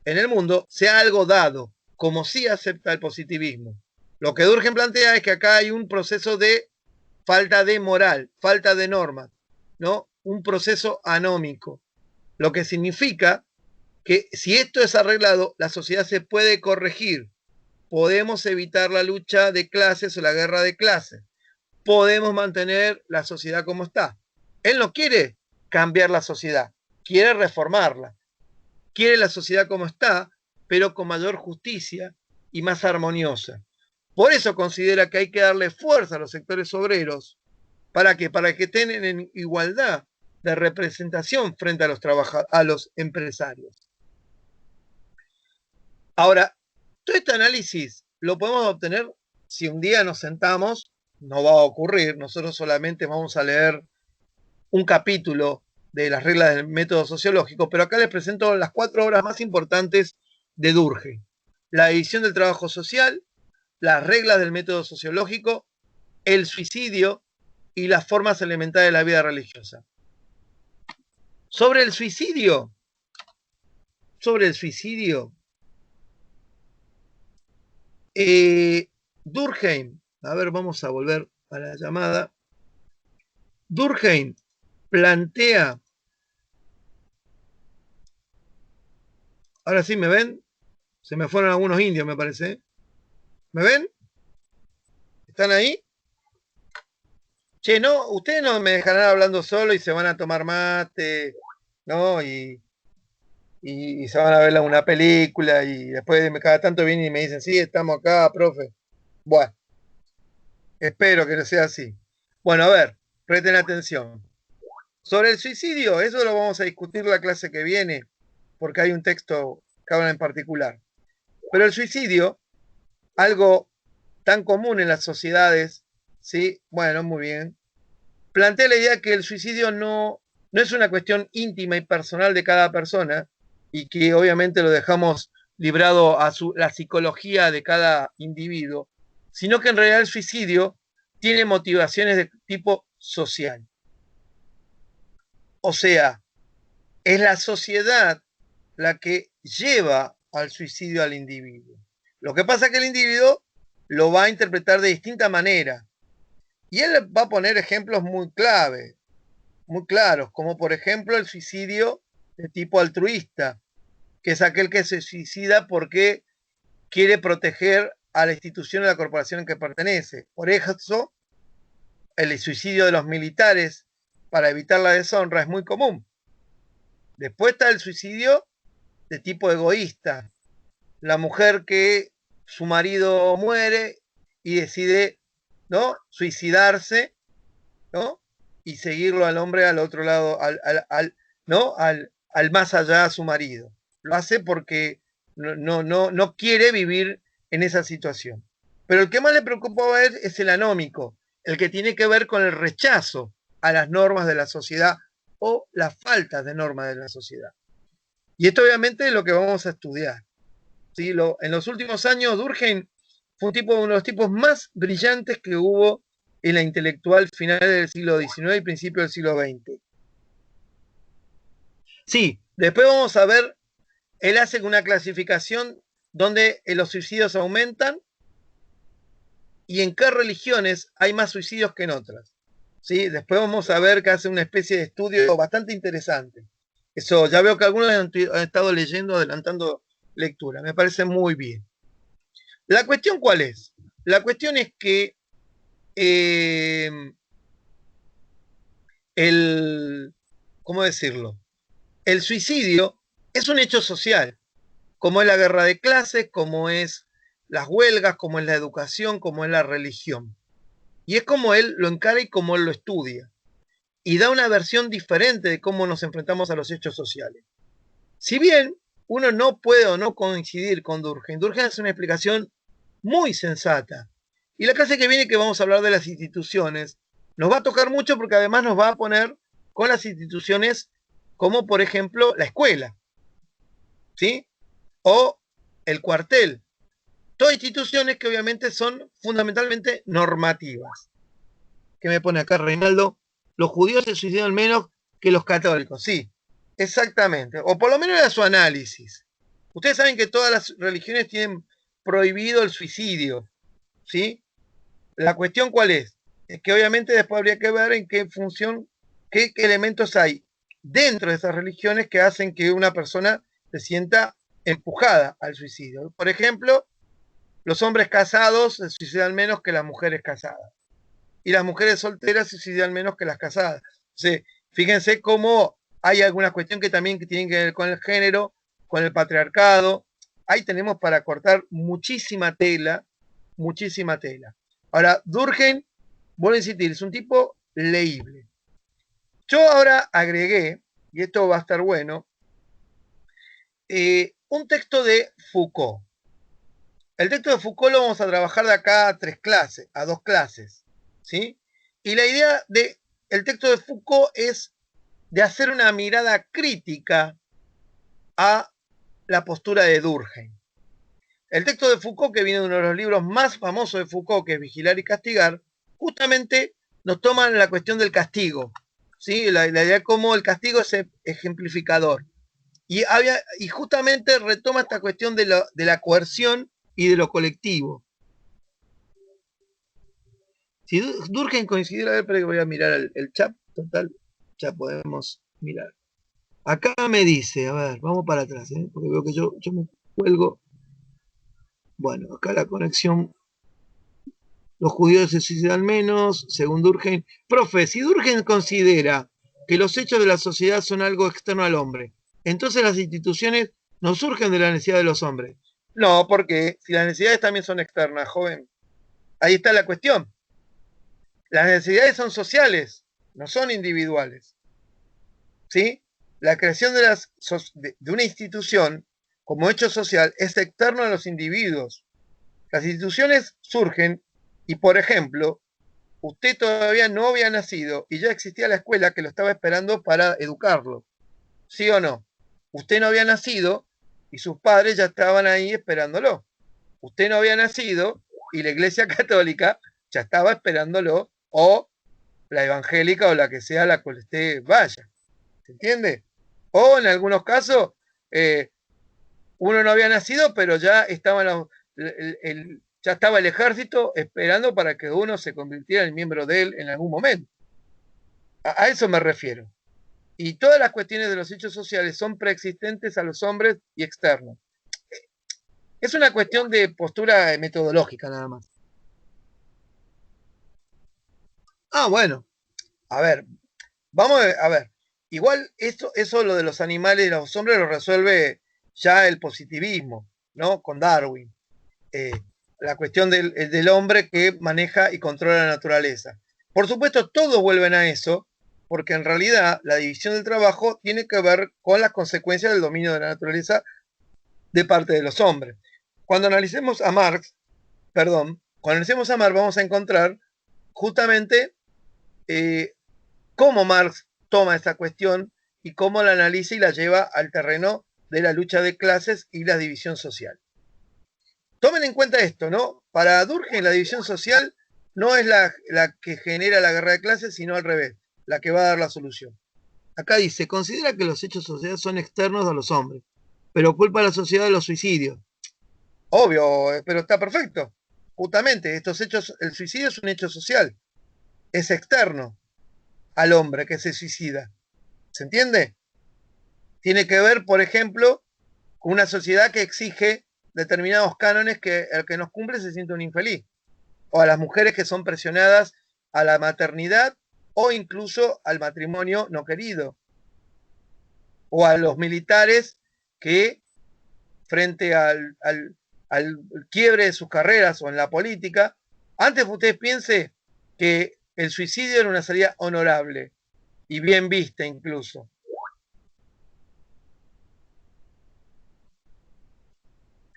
en el mundo sea algo dado, como sí acepta el positivismo. Lo que Durkheim plantea es que acá hay un proceso de falta de moral, falta de normas, ¿no? Un proceso anómico, lo que significa que si esto es arreglado, la sociedad se puede corregir. Podemos evitar la lucha de clases o la guerra de clases. Podemos mantener la sociedad como está. Él no quiere cambiar la sociedad, quiere reformarla. Quiere la sociedad como está, pero con mayor justicia y más armoniosa. Por eso considera que hay que darle fuerza a los sectores obreros. ¿Para qué? Para que estén en igualdad de representación frente a los empresarios. Ahora, todo este análisis lo podemos obtener si un día nos sentamos, no va a ocurrir, nosotros solamente vamos a leer un capítulo de las reglas del método sociológico, pero acá les presento las 4 obras más importantes de Durkheim. La división del trabajo social, las reglas del método sociológico, el suicidio y las formas elementales de la vida religiosa. Sobre el suicidio, Durkheim, a ver, vamos a volver a la llamada. Durkheim plantea, ahora sí, ¿me ven? Se me fueron algunos indios, me parece. ¿Me ven? ¿Están ahí? Che, no, ustedes no me dejarán hablando solo y se van a tomar mate, ¿no? Y se van a ver una película y después cada tanto vienen y me dicen, sí, estamos acá, profe. Bueno, espero que no sea así. Bueno, a ver, presten atención. Sobre el suicidio, eso lo vamos a discutir la clase que viene, porque hay un texto que habla en particular. Pero el suicidio, algo tan común en las sociedades, ¿sí? Bueno, muy bien. Plantea la idea que el suicidio no es una cuestión íntima y personal de cada persona y que obviamente lo dejamos librado a la psicología de cada individuo, sino que en realidad el suicidio tiene motivaciones de tipo social. O sea, es la sociedad la que lleva al suicidio al individuo. Lo que pasa es que el individuo lo va a interpretar de distinta manera. Y él va a poner ejemplos muy clave, muy claros, como por ejemplo el suicidio de tipo altruista, que es aquel que se suicida porque quiere proteger a la institución o a la corporación en que pertenece. Por eso, el suicidio de los militares para evitar la deshonra es muy común. Después está el suicidio de tipo egoísta, la mujer que su marido muere y decide, ¿no?, suicidarse, ¿no?, y seguirlo al hombre al otro lado, ¿no?, al más allá a su marido. Lo hace porque no quiere vivir en esa situación. Pero el que más le preocupa ver es el anómico, el que tiene que ver con el rechazo a las normas de la sociedad o las faltas de normas de la sociedad. Y esto obviamente es lo que vamos a estudiar. ¿Sí? En los últimos años, Durkheim fue uno de los tipos más brillantes que hubo en la intelectual final del siglo XIX y principio del siglo XX. Sí, después vamos a ver, él hace una clasificación donde los suicidios aumentan y en qué religiones hay más suicidios que en otras. ¿Sí? Después vamos a ver que hace una especie de estudio bastante interesante. Eso, ya veo que algunos han estado leyendo, adelantando lectura. Me parece muy bien. ¿La cuestión cuál es? La cuestión es que ¿cómo decirlo? El suicidio es un hecho social, como es la guerra de clases, como es las huelgas, como es la educación, como es la religión. Y es como él lo encara y como él lo estudia. Y da una versión diferente de cómo nos enfrentamos a los hechos sociales. Si bien uno no puede o no coincidir con Durkheim, Durkheim hace una explicación muy sensata. Y la clase que viene, que vamos a hablar de las instituciones, nos va a tocar mucho porque además nos va a poner con las instituciones como por ejemplo la escuela, ¿sí? O el cuartel. Todas instituciones que obviamente son fundamentalmente normativas. ¿Qué me pone acá Reinaldo? Los judíos se suicidan menos que los católicos. Sí, exactamente. O por lo menos era su análisis. Ustedes saben que todas las religiones tienen prohibido el suicidio, ¿sí? La cuestión cuál es que obviamente después habría que ver en qué función, qué elementos hay dentro de esas religiones que hacen que una persona se sienta empujada al suicidio. Por ejemplo, los hombres casados se suicidan menos que las mujeres casadas. Y las mujeres solteras se suicidan menos que las casadas. Entonces, fíjense cómo hay alguna cuestión que también tienen que ver con el género, con el patriarcado. Ahí tenemos para cortar muchísima tela, muchísima tela. Ahora, Durkheim, vuelvo a insistir, es un tipo leíble. Yo ahora agregué, y esto va a estar bueno, un texto de Foucault. El texto de Foucault lo vamos a trabajar de acá a 3 clases, a 2 clases, ¿sí? Y la idea del texto de Foucault es de hacer una mirada crítica a la postura de Durkheim. El texto de Foucault, que viene de uno de los libros más famosos de Foucault, que es Vigilar y Castigar, justamente nos toma la cuestión del castigo, ¿sí? La idea de cómo el castigo es ejemplificador. Y justamente retoma esta cuestión de la coerción y de lo colectivo. Si Durkheim coincidió, a ver, espera que voy a mirar el chat, total, ya podemos mirar. Acá me dice, a ver, vamos para atrás, porque veo que yo me cuelgo. Bueno, acá la conexión, los judíos se suicidan menos, según Durkheim. Profe, si Durkheim considera que los hechos de la sociedad son algo externo al hombre, entonces las instituciones no surgen de la necesidad de los hombres. No, porque si las necesidades también son externas, joven. Ahí está la cuestión. Las necesidades son sociales, no son individuales. ¿Sí? La creación de una institución como hecho social es externo a los individuos. Las instituciones surgen y, por ejemplo, usted todavía no había nacido y ya existía la escuela que lo estaba esperando para educarlo. ¿Sí o no? Usted no había nacido y sus padres ya estaban ahí esperándolo. Usted no había nacido y la Iglesia Católica ya estaba esperándolo, o la evangélica o la que sea la que usted vaya. ¿Se entiende? O en algunos casos, uno no había nacido, pero ya estaba ya estaba el ejército esperando para que uno se convirtiera en miembro de él en algún momento. A eso me refiero. Y todas las cuestiones de los hechos sociales son preexistentes a los hombres y externos. Es una cuestión de postura metodológica nada más. Ah, bueno. A ver, vamos a ver. Igual eso lo de los animales y los hombres lo resuelve ya el positivismo, ¿no? Con Darwin. La cuestión del hombre que maneja y controla la naturaleza. Por supuesto, todos vuelven a eso, porque en realidad la división del trabajo tiene que ver con las consecuencias del dominio de la naturaleza de parte de los hombres. Cuando analicemos a Marx, vamos a encontrar justamente cómo Marx toma esta cuestión y cómo la analiza y la lleva al terreno de la lucha de clases y la división social. Tomen en cuenta esto, ¿no? Para Durkheim la división social no es la que genera la guerra de clases, sino al revés, la que va a dar la solución. Acá dice, considera que los hechos sociales son externos a los hombres, pero culpa a la sociedad de los suicidios. Obvio, pero está perfecto. Justamente, estos hechos, el suicidio es un hecho social, es externo al hombre que se suicida. ¿Se entiende? Tiene que ver, por ejemplo, con una sociedad que exige determinados cánones que el que nos cumple se siente un infeliz. O a las mujeres que son presionadas a la maternidad o incluso al matrimonio no querido. O a los militares que frente al quiebre de sus carreras o en la política, antes usted piense que el suicidio era una salida honorable y bien vista incluso.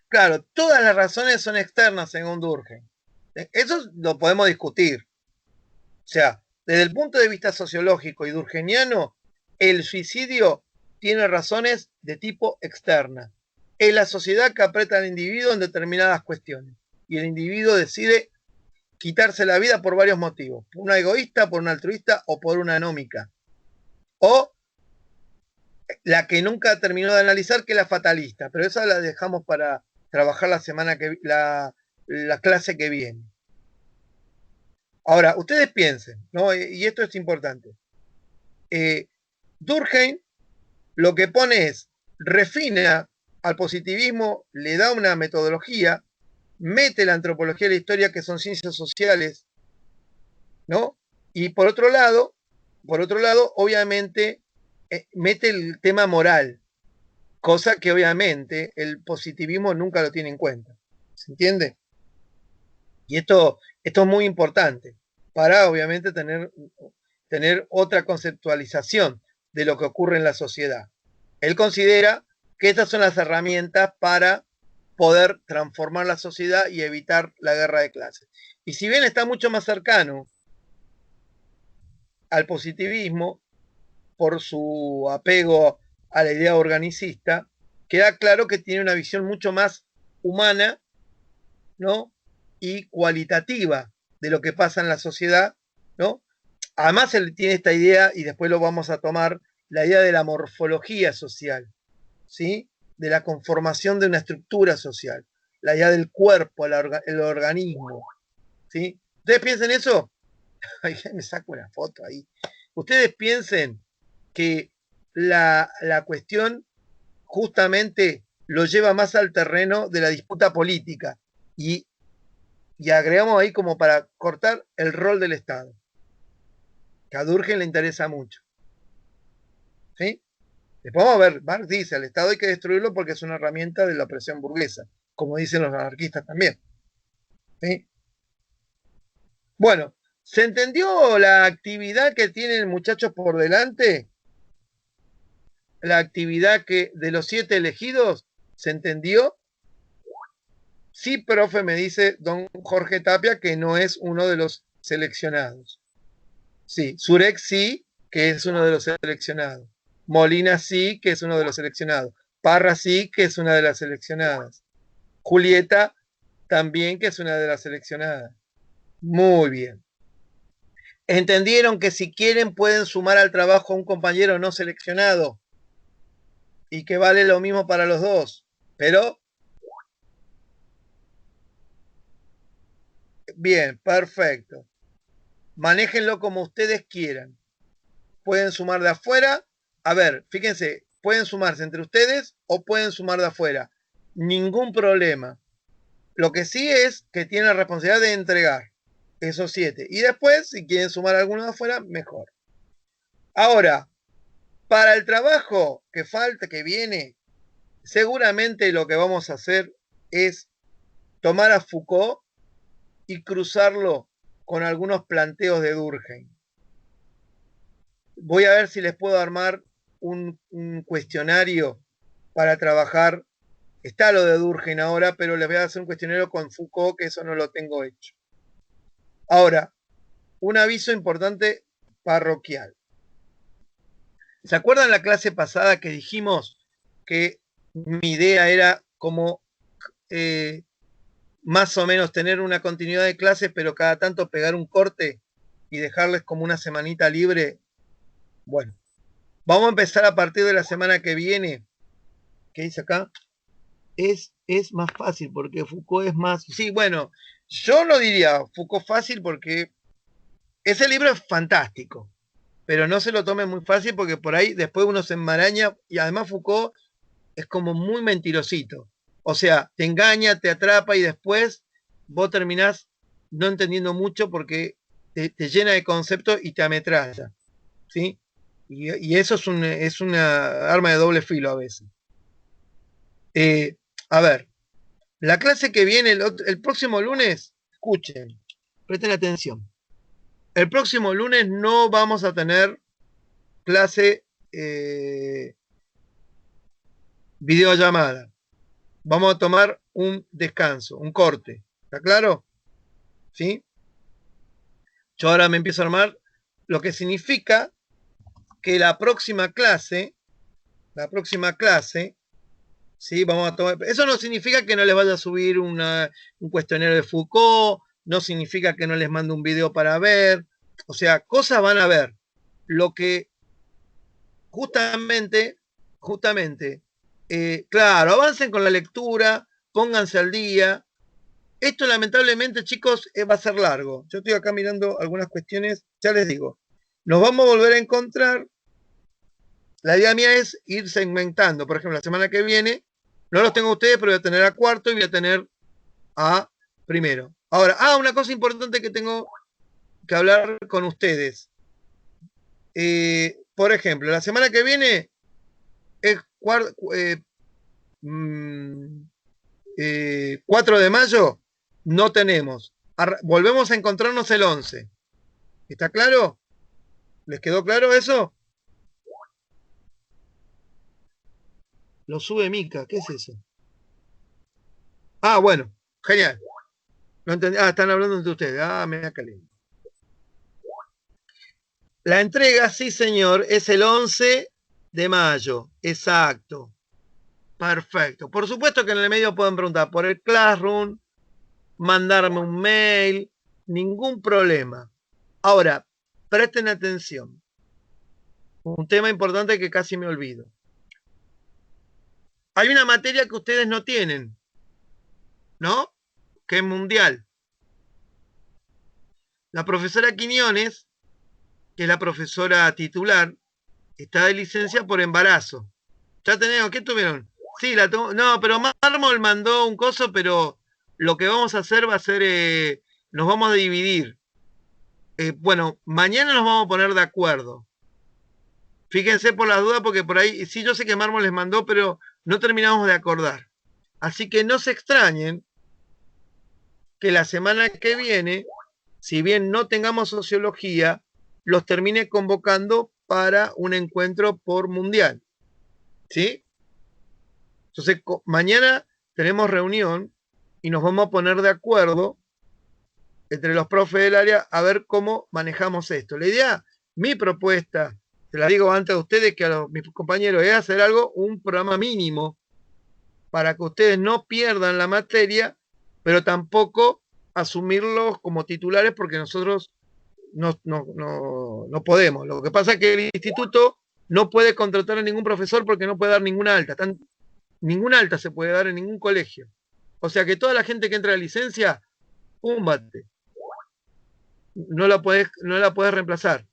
Claro, todas las razones son externas según Durkheim. Eso lo podemos discutir. O sea, desde el punto de vista sociológico y durkheimiano, el suicidio tiene razones de tipo externa. Es la sociedad que aprieta al individuo en determinadas cuestiones. Y el individuo decide quitarse la vida por varios motivos. Por una egoísta, por una altruista o por una anómica. O la que nunca terminó de analizar, que es la fatalista. Pero esa la dejamos para trabajar la semana que la clase que viene. Ahora, ustedes piensen, ¿no? Y esto es importante. Durkheim lo que pone es, refina al positivismo, le da una metodología, mete la antropología y la historia, que son ciencias sociales, ¿no? Y por otro lado, obviamente, mete el tema moral, cosa que obviamente el positivismo nunca lo tiene en cuenta. ¿Se entiende? Y esto es muy importante para, obviamente, tener otra conceptualización de lo que ocurre en la sociedad. Él considera que estas son las herramientas para poder transformar la sociedad y evitar la guerra de clases. Y si bien está mucho más cercano al positivismo por su apego a la idea organicista, queda claro que tiene una visión mucho más humana, ¿no? Y cualitativa de lo que pasa en la sociedad, ¿no? Además, él tiene esta idea, y después lo vamos a tomar, la idea de la morfología social, ¿sí? De la conformación de una estructura social, la idea del cuerpo, el organismo, ¿sí? ¿Ustedes piensen eso? Ay, me saco una foto ahí. Ustedes piensen que la cuestión justamente lo lleva más al terreno de la disputa política y, y agregamos ahí como para cortar el rol del Estado, que a Durkheim le interesa mucho, ¿sí? Después vamos a ver, Marx dice, al Estado hay que destruirlo porque es una herramienta de la opresión burguesa, como dicen los anarquistas también, ¿sí? Bueno, ¿se entendió la actividad que tienen muchachos por delante? La actividad que de los 7 elegidos, ¿se entendió? Sí, profe, me dice don Jorge Tapia que no es uno de los seleccionados. Sí, Surex sí, que es uno de los seleccionados. Molina sí, que es uno de los seleccionados. Parra sí, que es una de las seleccionadas. Julieta también, que es una de las seleccionadas. Muy bien. ¿Entendieron que si quieren pueden sumar al trabajo a un compañero no seleccionado? Y que vale lo mismo para los dos. Pero, bien, perfecto. Manéjenlo como ustedes quieran. Pueden sumar de afuera. A ver, fíjense, pueden sumarse entre ustedes o pueden sumar de afuera. Ningún problema. Lo que sí es que tienen la responsabilidad de entregar esos 7. Y después, si quieren sumar alguno de afuera, mejor. Ahora, para el trabajo que falta, que viene, seguramente lo que vamos a hacer es tomar a Foucault y cruzarlo con algunos planteos de Durkheim. Voy a ver si les puedo armar un cuestionario para trabajar. Está lo de Durkheim ahora, pero les voy a hacer un cuestionario con Foucault, que eso no lo tengo hecho. Ahora, un aviso importante parroquial. ¿Se acuerdan la clase pasada que dijimos que mi idea era como más o menos tener una continuidad de clases, pero cada tanto pegar un corte y dejarles como una semanita libre. Bueno, vamos a empezar a partir de la semana que viene. ¿Qué dice acá? Es más fácil porque Foucault es más... Sí, bueno, yo no diría Foucault fácil porque ese libro es fantástico, pero no se lo tome muy fácil porque por ahí después uno se enmaraña y además Foucault es como muy mentirosito. O sea, te engaña, te atrapa y después vos terminás no entendiendo mucho porque te llena de conceptos y te ametralla. ¿Sí? Y eso es una arma de doble filo a veces. A ver, la clase que viene el próximo lunes, escuchen, presten atención. El próximo lunes no vamos a tener clase videollamada. Vamos a tomar un descanso, un corte. ¿Está claro? ¿Sí? Yo ahora me empiezo a armar, lo que significa que la próxima clase, ¿sí? Vamos a tomar, eso no significa que no les vaya a subir un cuestionario de Foucault, no significa que no les mande un video para ver, o sea, cosas van a ver. Lo que justamente, claro, avancen con la lectura, pónganse al día. Esto lamentablemente, chicos, va a ser largo. Yo estoy acá mirando algunas cuestiones, ya les digo. Nos vamos a volver a encontrar. La idea mía es ir segmentando. Por ejemplo, la semana que viene, no los tengo a ustedes, pero voy a tener a cuarto y voy a tener a primero. Ahora, una cosa importante que tengo que hablar con ustedes. Por ejemplo, la semana que viene es 4 de mayo, no tenemos. Volvemos a encontrarnos el 11. ¿Está claro? ¿Les quedó claro eso? Lo sube Mica, ¿qué es eso? Bueno, genial. No entendí. Están hablando entre ustedes. Me da caliente. La entrega, sí señor, es el 11 de mayo. Exacto. Perfecto. Por supuesto que en el medio pueden preguntar por el Classroom, mandarme un mail, ningún problema. Ahora, presten atención. Un tema importante que casi me olvido. Hay una materia que ustedes no tienen, ¿no? Que es mundial. La profesora Quiñones, que es la profesora titular, está de licencia por embarazo. Ya tenemos, ¿qué tuvieron? Sí, no, pero Mármol mandó un coso, pero lo que vamos a hacer va a ser, nos vamos a dividir. Bueno, mañana nos vamos a poner de acuerdo. Fíjense por las dudas, porque por ahí, sí, yo sé que Mármol les mandó, pero no terminamos de acordar. Así que no se extrañen que la semana que viene, si bien no tengamos sociología, los termine convocando para un encuentro por mundial. ¿Sí? Entonces, mañana tenemos reunión y nos vamos a poner de acuerdo entre los profes del área a ver cómo manejamos esto. La idea, mi propuesta, se la digo antes a ustedes que a mis compañeros, es hacer un programa mínimo para que ustedes no pierdan la materia, pero tampoco asumirlos como titulares porque nosotros no podemos. Lo que pasa es que el instituto no puede contratar a ningún profesor porque no puede dar ninguna alta. Ninguna alta se puede dar en ningún colegio. O sea que toda la gente que entra a licencia, púmbate. No la puedes reemplazar.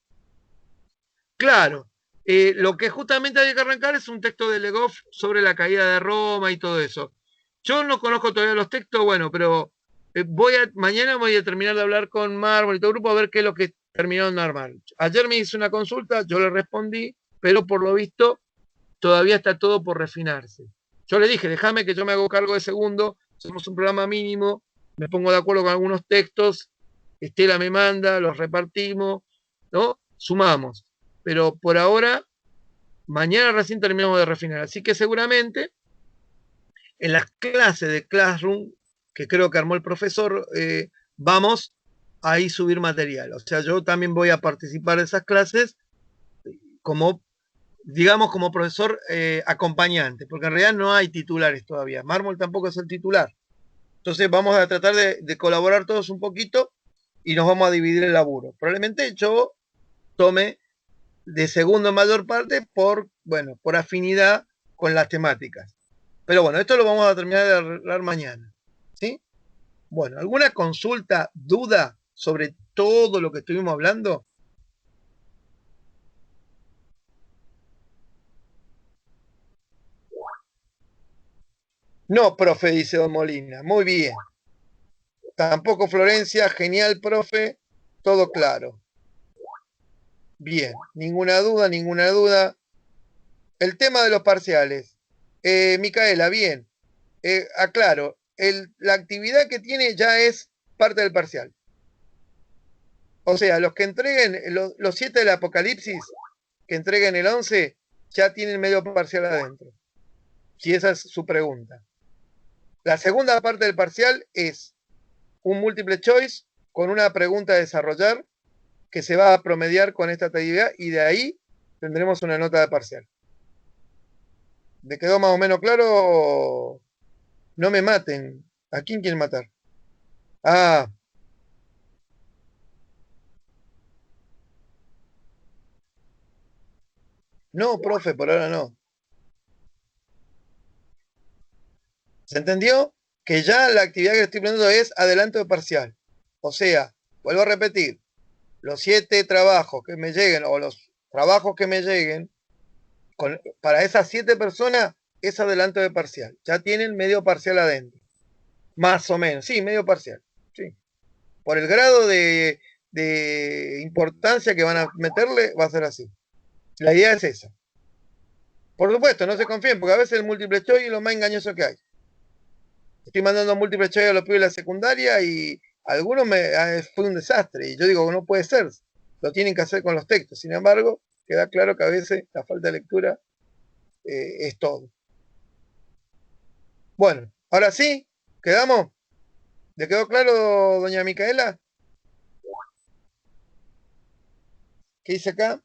Claro, lo que justamente hay que arrancar es un texto de Legoff sobre la caída de Roma y todo eso. Yo no conozco todavía los textos, bueno, pero mañana voy a terminar de hablar con Mármol y todo el grupo a ver qué es lo que terminaron de armar. Ayer me hizo una consulta, yo le respondí, pero por lo visto todavía está todo por refinarse. Yo le dije, déjame que yo me hago cargo de segundo, somos un programa mínimo, me pongo de acuerdo con algunos textos, Estela me manda, los repartimos, ¿no? Sumamos. Pero por ahora, mañana recién terminamos de refinar. Así que seguramente en las clases de Classroom, que creo que armó el profesor, vamos a ahí subir material. O sea, yo también voy a participar de esas clases como, digamos, como profesor acompañante, porque en realidad no hay titulares todavía. Mármol tampoco es el titular. Entonces vamos a tratar de colaborar todos un poquito y nos vamos a dividir el laburo. Probablemente yo tome de segundo en mayor parte bueno, por afinidad con las temáticas. Pero bueno, esto lo vamos a terminar de arreglar mañana. ¿Sí? Bueno, ¿alguna consulta, duda sobre todo lo que estuvimos hablando? No, profe, dice Don Molina. Muy bien. Tampoco Florencia, genial, profe. Todo claro. Bien, ninguna duda, ninguna duda. El tema de los parciales. Micaela, bien. Aclaro, la actividad que tiene ya es parte del parcial. O sea, los que entreguen los 7 del Apocalipsis, que entreguen el 11, ya tienen medio parcial adentro. Si esa es su pregunta. La segunda parte del parcial es un múltiple choice con una pregunta a desarrollar que se va a promediar con esta actividad y de ahí tendremos una nota de parcial. ¿Me quedó más o menos claro? No me maten. ¿A quién quieren matar? Ah, no, profe, por ahora no. ¿Se entendió? Que ya la actividad que estoy poniendo es adelanto de parcial. O sea, vuelvo a repetir, los 7 trabajos que me lleguen o los trabajos que me lleguen, para esas 7 personas es adelanto de parcial. Ya tienen medio parcial adentro. Más o menos, sí, medio parcial. Sí. Por el grado de importancia que van a meterle, va a ser así. La idea es esa. Por supuesto, no se confíen, porque a veces el múltiple choice es lo más engañoso que hay. Estoy mandando múltiple choice a los pibes de la secundaria y algunos fue un desastre. Y yo digo, no puede ser. Lo tienen que hacer con los textos. Sin embargo, queda claro que a veces la falta de lectura es todo. Bueno, ahora sí, ¿quedamos? ¿Le quedó claro, doña Micaela? ¿Qué dice acá?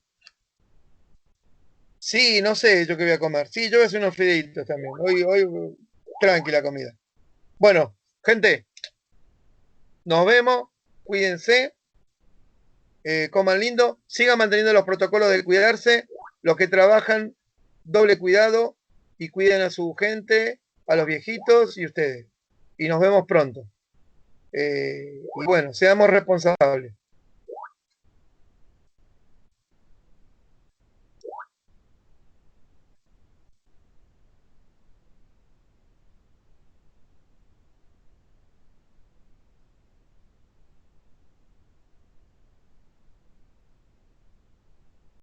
Sí, no sé yo qué voy a comer. Sí, yo voy a hacer unos fideitos también. Hoy, tranquila comida. Bueno, gente, nos vemos. Cuídense. Coman lindo. Sigan manteniendo los protocolos de cuidarse. Los que trabajan, doble cuidado. Y cuiden a su gente, a los viejitos y ustedes. Y nos vemos pronto. Y bueno, seamos responsables.